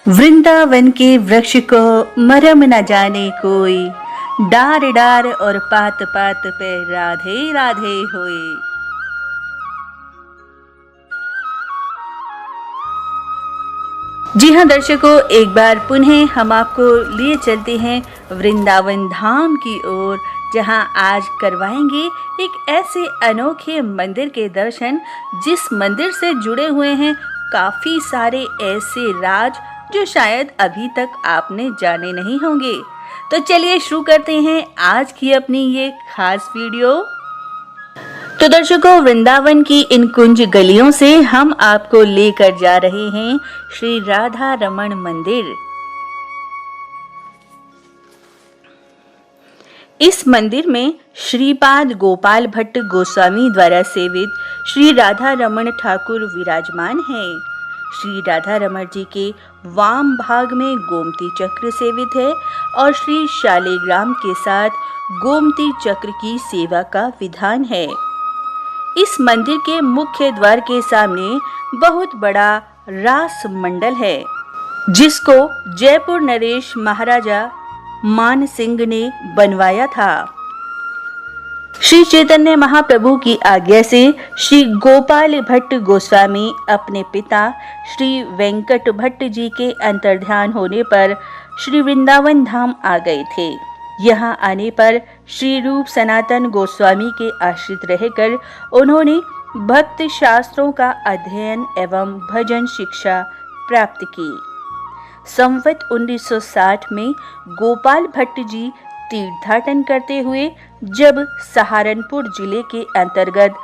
वृंदावन के वृक्ष को मरम न जाने कोई, डार डार और पात पात पे राधे राधे होए। जी हाँ दर्शकों, एक बार पुनः हम आपको लिए चलते हैं वृंदावन धाम की ओर, जहां आज करवाएंगे एक ऐसे अनोखे मंदिर के दर्शन जिस मंदिर से जुड़े हुए हैं काफी सारे ऐसे राज जो शायद अभी तक आपने जाने नहीं होंगे। तो चलिए शुरू करते हैं आज की अपनी ये खास वीडियो। तो दर्शकों, वृंदावन की इन कुंज गलियों से हम आपको लेकर जा रहे हैं श्री राधा रमण मंदिर। इस मंदिर में श्रीपाद गोपाल भट्ट गोस्वामी द्वारा सेवित श्री राधा रमण ठाकुर विराजमान हैं। श्री राधा रमण जी के वाम भाग में गोमती चक्र सेवित है और श्री शालिग्राम के साथ गोमती चक्र की सेवा का विधान है। इस मंदिर के मुख्य द्वार के सामने बहुत बड़ा रास मंडल है, जिसको जयपुर नरेश महाराजा मान सिंह ने बनवाया था। श्री चैतन्य महाप्रभु की आज्ञा से श्री गोपाल भट्ट गोस्वामी अपने पिता श्री वेंकट भट्ट जी के अंतर्ध्यान होने पर श्री वृंदावन धाम आ गए थे। यहाँ आने पर श्री रूप सनातन गोस्वामी के आश्रित रहकर उन्होंने भक्त शास्त्रों का अध्ययन एवं भजन शिक्षा प्राप्त की। संवत 1960 में गोपाल भट्ट जी तीर्थाटन करते हुए जब सहारनपुर जिले के अंतर्गत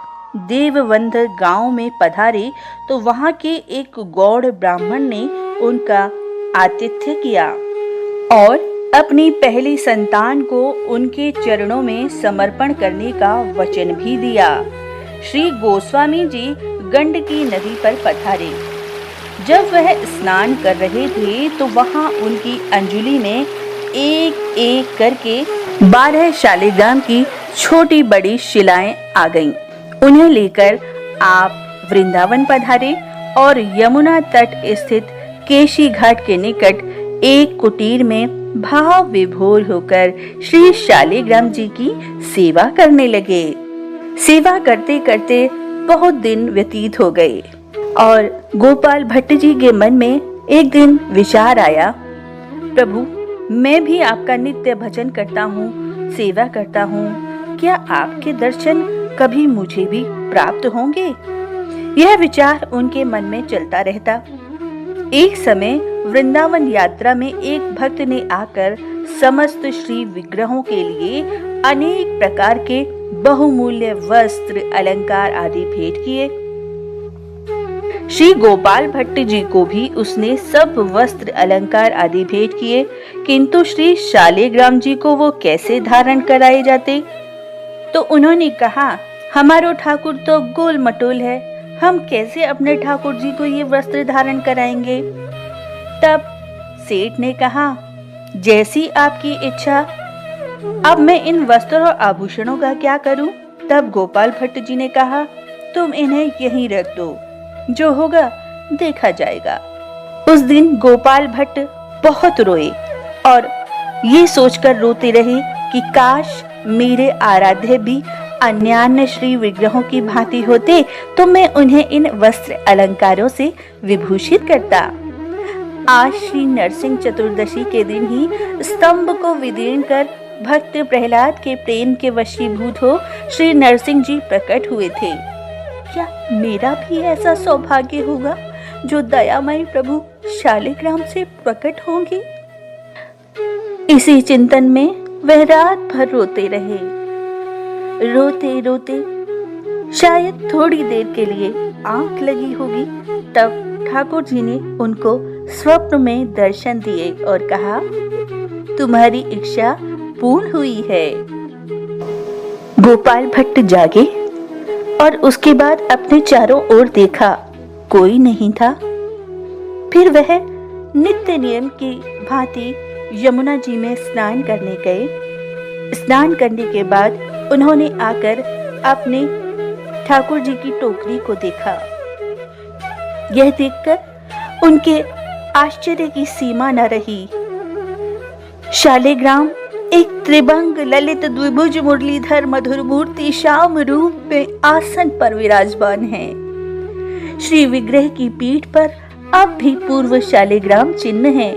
देवबंध गांव में पधारे तो वहां के एक गौड़ ब्राह्मण ने उनका आतिथ्य किया और अपनी पहली संतान को उनके चरणों में समर्पण करने का वचन भी दिया। श्री गोस्वामी जी गंडकी नदी पर पधारे। जब वह स्नान कर रहे थे तो वहां उनकी अंजुलि में एक एक करके 12 शालिग्राम की छोटी बड़ी शिलाएं आ गईं। उन्हें लेकर आप वृंदावन पधारे और यमुना तट स्थित केशी घाट के निकट एक कुटीर में भाव विभोर होकर श्री शालिग्राम जी की सेवा करने लगे। सेवा करते करते बहुत दिन व्यतीत हो गए और गोपाल भट्ट जी के मन में एक दिन विचार आया, प्रभु मैं भी आपका नित्य भजन करता हूँ, सेवा करता हूँ, क्या आपके दर्शन कभी मुझे भी प्राप्त होंगे? यह विचार उनके मन में चलता रहता। एक समय वृंदावन यात्रा में एक भक्त ने आकर समस्त श्री विग्रहों के लिए अनेक प्रकार के बहुमूल्य वस्त्र, अलंकार आदि भेंट किए। श्री गोपाल भट्ट जी को भी उसने सब वस्त्र, अलंकार आदि भेंट किए, किंतु श्री शालिग्राम जी को वो कैसे धारण कराए जाते? तो उन्होंने कहा, हमारो ठाकुर तो गोल मटोल है, हम कैसे अपने ठाकुर जी को ये वस्त्र धारण कराएंगे? तब सेठ ने कहा, जैसी आपकी इच्छा, अब मैं इन वस्त्रों और आभूषणों का क्या करूं? तब गोपाल भट्ट जी ने कहा, तुम इन्हें यहीं रख दो, जो होगा देखा जाएगा। उस दिन गोपाल भट्ट बहुत रोए और ये सोचकर रोते रहे कि काश मेरे आराध्य भी अन्यान्य श्री विग्रहों की भांति होते तो मैं उन्हें इन वस्त्र अलंकारों से विभूषित करता। आज श्री नरसिंह चतुर्दशी के दिन ही स्तंभ को विदीर्ण कर भक्त प्रहलाद के प्रेम के वशीभूत हो श्री नरसिंह जी प्रकट हुए थे। क्या मेरा भी ऐसा सौभाग्य होगा जो दयामय प्रभु शालिग्राम से प्रकट होंगे? इसी चिंतन में वह रात भर रोते रहे। रोते रोते शायद थोड़ी देर के लिए आंख लगी होगी, तब ठाकुर जी ने उनको स्वप्न में दर्शन दिए और कहा, तुम्हारी इच्छा पूर्ण हुई है। गोपाल भट्ट जागे और उसके बाद अपने चारों ओर देखा, कोई नहीं था। फिर वह नित्य नियम की भांति यमुना जी में स्नान करने गए। स्नान करने के बाद उन्होंने आकर अपने ठाकुर जी की टोकरी को देखा। यह देखकर उनके आश्चर्य की सीमा न रही। शालिग्राम एक त्रिभंग ललित द्विभुज मुरलीधर मधुर मूर्ति श्याम रूप में आसन पर विराजमान है। श्री विग्रह की पीठ पर अब भी पूर्व शालिग्राम चिन्ह है।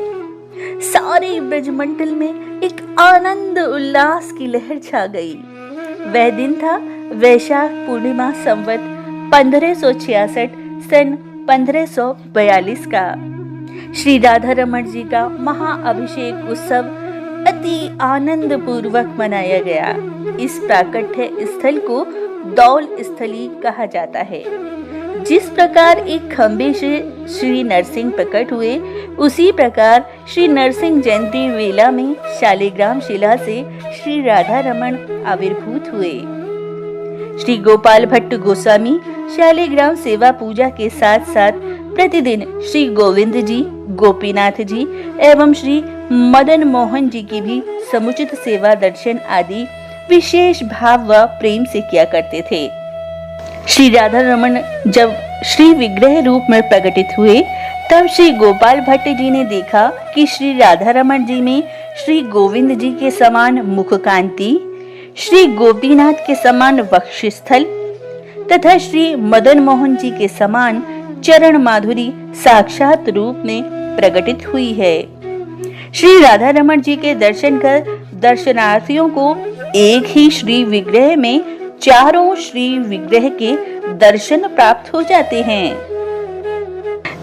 सारे ब्रजमंडल में एक आनंद उल्लास की लहर छा गई। वह दिन था वैशाख पूर्णिमा संवत 1566 सन 1542 का। श्री राधा रमण जी का महाअभिषेक उत्सव अति आनंद पूर्वक मनाया गया। इस प्राकट्य स्थल को दौल स्थली कहा जाता है। जिस प्रकार एक खंबे से श्री नरसिंह प्रकट हुए, उसी प्रकार श्री नरसिंह जयंती वेला में शालिग्राम शिला से श्री राधा रमण आविर्भूत हुए। श्री गोपाल भट्ट गोस्वामी शालिग्राम सेवा पूजा के साथ साथ प्रतिदिन श्री गोविंद जी, गोपीनाथ जी एवं श्री मदन मोहन जी की भी समुचित सेवा दर्शन आदि विशेष भाव व प्रेम से किया करते थे। श्री राधा रमण जब श्री विग्रह रूप में प्रकटित हुए, तब श्री गोपाल भट्ट जी ने देखा कि श्री राधा रमण जी में श्री गोविंद जी के समान मुख कांति, श्री गोपीनाथ के समान वक्षस्थल तथा श्री मदन मोहन जी के समान चरण माधुरी साक्षात रूप में प्रकटित हुई है। श्री राधा रमण जी के दर्शन कर दर्शनार्थियों को एक ही श्री विग्रह में चारों श्री विग्रह के दर्शन प्राप्त हो जाते हैं।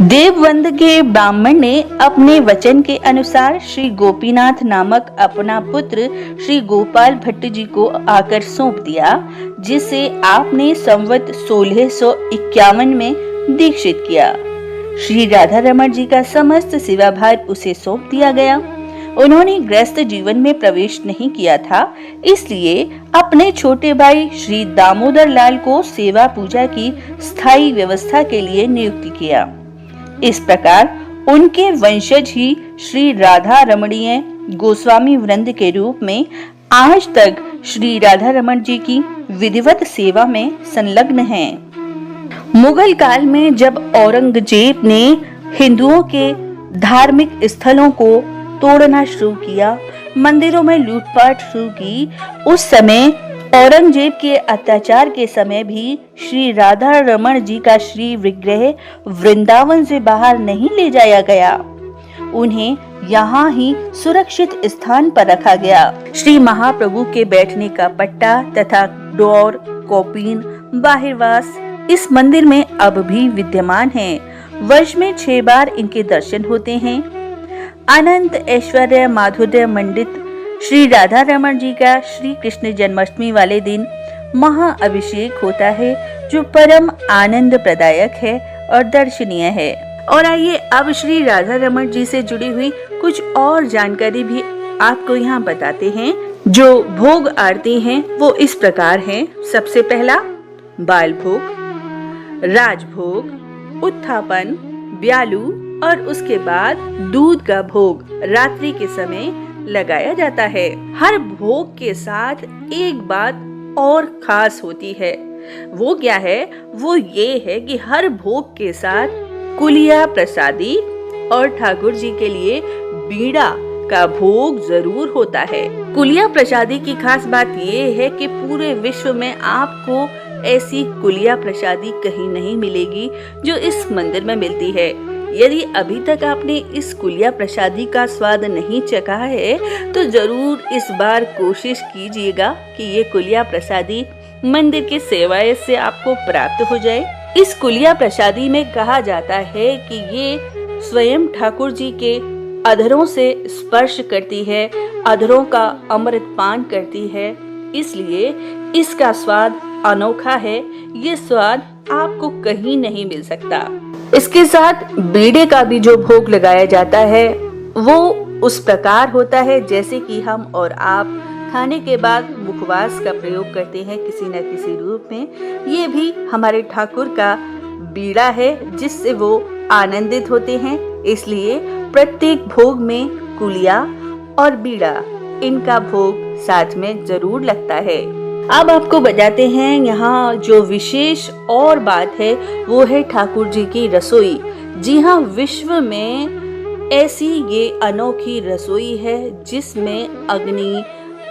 देववंद के ब्राह्मण ने अपने वचन के अनुसार श्री गोपीनाथ नामक अपना पुत्र श्री गोपाल भट्ट जी को आकर सौंप दिया, जिसे आपने संवत 1651 में दीक्षित किया। श्री राधा रमण जी का समस्त सेवा भार उसे सौंप दिया गया। उन्होंने गृहस्थ जीवन में प्रवेश नहीं किया था, इसलिए अपने छोटे भाई श्री दामोदर लाल को सेवा पूजा की स्थायी व्यवस्था के लिए नियुक्त किया। इस प्रकार उनके वंशज ही श्री राधा रमणीय गोस्वामी वृंद के रूप में आज तक श्री राधा रमण जी की विधिवत सेवा में संलग्न हैं। मुगल काल में जब औरंगजेब ने हिंदुओं के धार्मिक स्थलों को तोड़ना शुरू किया, मंदिरों में लूटपाट शुरू की, उस समय औरंगजेब के अत्याचार के समय भी श्री राधा रमण जी का श्री विग्रह वृंदावन से बाहर नहीं ले जाया गया। उन्हें यहाँ ही सुरक्षित स्थान पर रखा गया। श्री महाप्रभु के बैठने का पट्टा तथा डोर, कौपीन, बाहिरवास इस मंदिर में अब भी विद्यमान हैं। वर्ष में 6 बार इनके दर्शन होते हैं। अनंत ऐश्वर्य माधुर्य मंडित श्री राधा रमण जी का श्री कृष्ण जन्माष्टमी वाले दिन महाअभिषेक होता है, जो परम आनंद प्रदायक है और दर्शनीय है। और आइए अब श्री राधा रमण जी से जुड़ी हुई कुछ और जानकारी भी आपको यहाँ बताते हैं। जो भोग आरती हैं वो इस प्रकार हैं। सबसे पहला बाल भोग, राजभोग, उत्थापन, ब्यालू और उसके बाद दूध का भोग रात्रि के समय लगाया जाता है। हर भोग के साथ एक बात और खास होती है। वो क्या है? वो ये है कि हर भोग के साथ कुलिया प्रसादी और ठाकुर जी के लिए बीड़ा का भोग जरूर होता है। कुलिया प्रसादी की खास बात ये है कि पूरे विश्व में आपको ऐसी कुलिया प्रसादी कहीं नहीं मिलेगी जो इस मंदिर में मिलती है। यदि अभी तक आपने इस कुलिया प्रसादी का स्वाद नहीं चखा है तो जरूर इस बार कोशिश कीजिएगा कि ये कुलिया प्रसादी मंदिर के सेवाए से आपको प्राप्त हो जाए। इस कुलिया प्रसादी में कहा जाता है कि ये स्वयं ठाकुर जी के अधरों से स्पर्श करती है, अधरों का अमृत पान करती है, इसलिए इसका स्वाद अनोखा है। ये स्वाद आपको कहीं नहीं मिल सकता। इसके साथ बीड़े का भी जो भोग लगाया जाता है वो उस प्रकार होता है जैसे कि हम और आप खाने के बाद मुखवास का प्रयोग करते हैं किसी न किसी रूप में। ये भी हमारे ठाकुर का बीड़ा है जिससे वो आनंदित होते हैं। इसलिए प्रत्येक भोग में कुलिया और बीड़ा इनका भोग साथ में जरूर लगता है। अब आपको बताते हैं यहाँ जो विशेष और बात है वो है ठाकुर जी की रसोई। जी हाँ, विश्व में ऐसी ये अनोखी रसोई है जिसमें अग्नि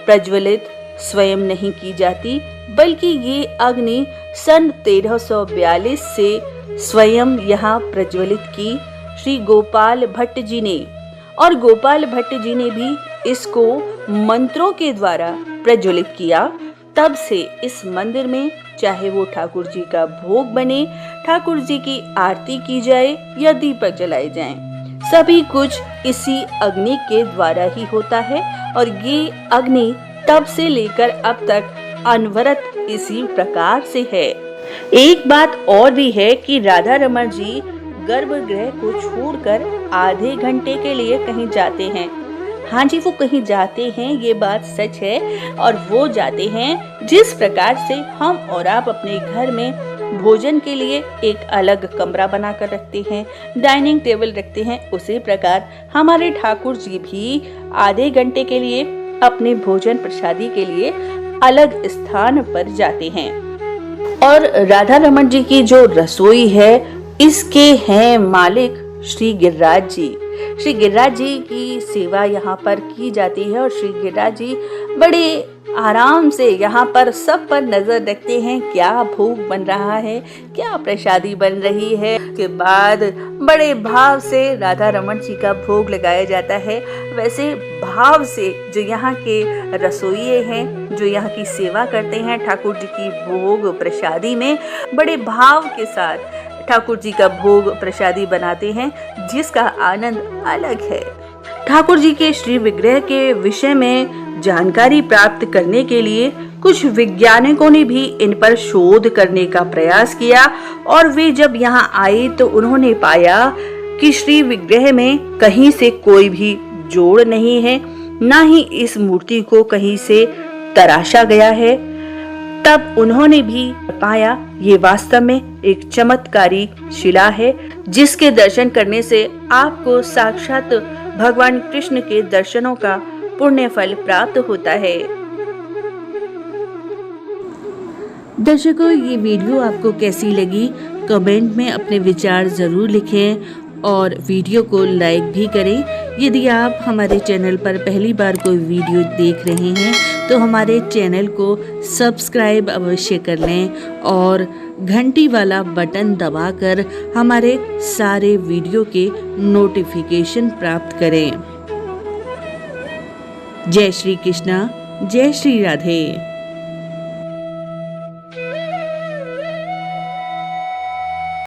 प्रज्वलित स्वयं नहीं की जाती, बल्कि ये अग्नि सन 1342 से स्वयं यहाँ प्रज्वलित की श्री गोपाल भट्ट जी ने। और गोपाल भट्ट जी ने भी इसको मंत्रों के द्वारा प्रज्वलित किया। तब से इस मंदिर में चाहे वो ठाकुर जी का भोग बने, ठाकुर जी की आरती की जाए या दीपक जलाए जाएं, सभी कुछ इसी अग्नि के द्वारा ही होता है। और ये अग्नि तब से लेकर अब तक अनवरत इसी प्रकार से है। एक बात और भी है कि राधा रमण जी गर्भगृह को छोड़कर आधे घंटे के लिए कहीं जाते हैं। हाँ जी, वो कहीं जाते हैं, ये बात सच है। और वो जाते हैं जिस प्रकार से हम और आप अपने घर में भोजन के लिए एक अलग कमरा बनाकर रखते हैं, डाइनिंग टेबल रखते हैं, उसी प्रकार हमारे ठाकुर जी भी आधे घंटे के लिए अपने भोजन प्रसादी के लिए अलग स्थान पर जाते हैं। और राधा रमण जी की जो रसोई है, इसके हैं मालिक श्री गिरिराज जी। श्री गिरिराज जी की सेवा यहाँ पर की जाती है और श्री गिरिराज जी बड़े आराम से यहाँ पर सब पर नजर रखते हैं, क्या भोग बन रहा है, क्या प्रसादी बन रही है। के बाद बड़े भाव से राधा रमण जी का भोग लगाया जाता है। वैसे भाव से जो यहाँ के रसोइये हैं, जो यहाँ की सेवा करते हैं ठाकुर जी की भोग प्रसादी में, बड़े भाव के साथ ठाकुर जी का भोग प्रसादी बनाते हैं, जिसका आनंद अलग है। ठाकुर जी के श्री विग्रह के विषय में जानकारी प्राप्त करने के लिए कुछ वैज्ञानिकों ने भी इन पर शोध करने का प्रयास किया। और वे जब यहाँ आए तो उन्होंने पाया कि श्री विग्रह में कहीं से कोई भी जोड़ नहीं है, ना ही इस मूर्ति को कहीं से तराशा गया है। तब उन्होंने भी पाया ये वास्तव में एक चमत्कारी शिला है, जिसके दर्शन करने से आपको साक्षात भगवान कृष्ण के दर्शनों का पुण्य फल प्राप्त होता है। दर्शकों, ये वीडियो आपको कैसी लगी कमेंट में अपने विचार जरूर लिखें और वीडियो को लाइक भी करें। यदि आप हमारे चैनल पर पहली बार कोई वीडियो देख रहे हैं तो हमारे चैनल को सब्सक्राइब अवश्य कर लें और घंटी वाला बटन दबाकर हमारे सारे वीडियो के नोटिफिकेशन प्राप्त करें। जय श्री कृष्णा, जय श्री राधे।